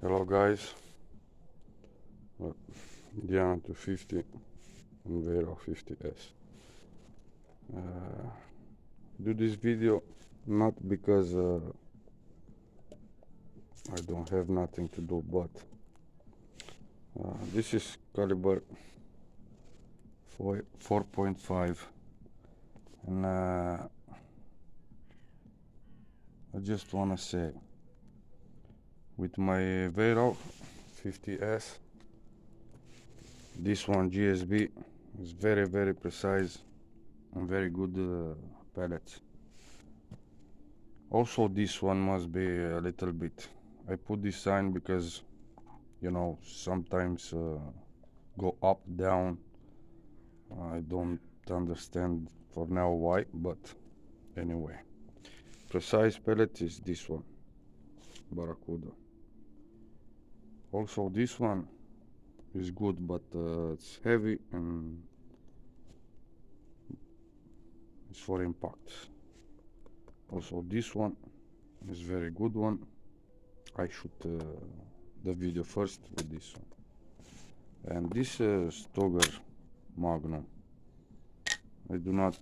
Hello guys, Diana 250 and Vero 50S. Do this video not because I don't have nothing to do, but this is caliber 4.5 and I just wanna say with my Vero 50S, this one GSB is very precise and very good pellets. Also this one must be a little bit, I put this sign because you know sometimes go up down. I don't understand for now why, but anyway, precise pellet is this one, Barracuda. Also this one is good, but it's heavy and it's for impact. Also this one is very good one. I shoot the video first with this one. And this Stoger Magnum, I do not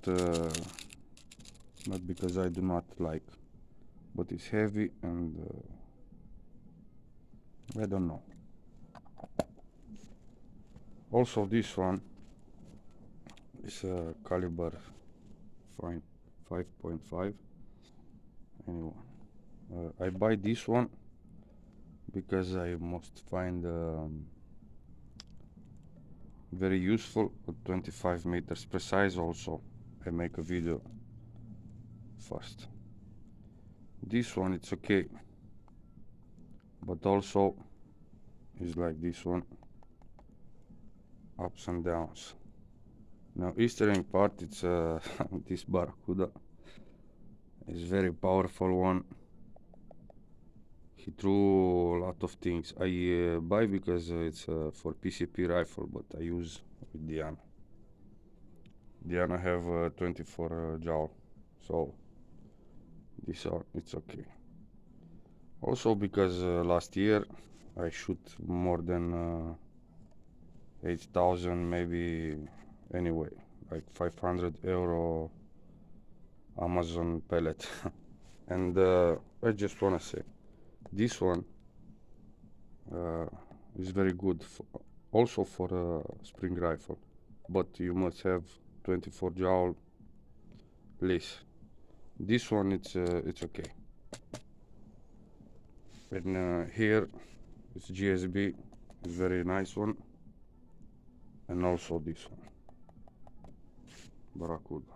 because I do not like, but it's heavy and I don't know. Also this one is caliber 5.5. Anyway, I buy this one because I must find very useful at 25 meters precise. Also I make a video first. This one it's okay, but also is like this one, ups and downs. Now eastern part, it's this Barracuda is very powerful one. He threw a lot of things. I buy because it's for PCP rifle, but I use with Diana. Diana have 24 joule, so this it's okay. Also because last year I shoot more than 8,000 maybe, anyway, like 500 euro Amazon pellet. And I just wanna say this one is very good also for a spring rifle, but you must have 24 joule less. This one it's okay. And here it's GSB, it's very nice one, and also this one Barracuda.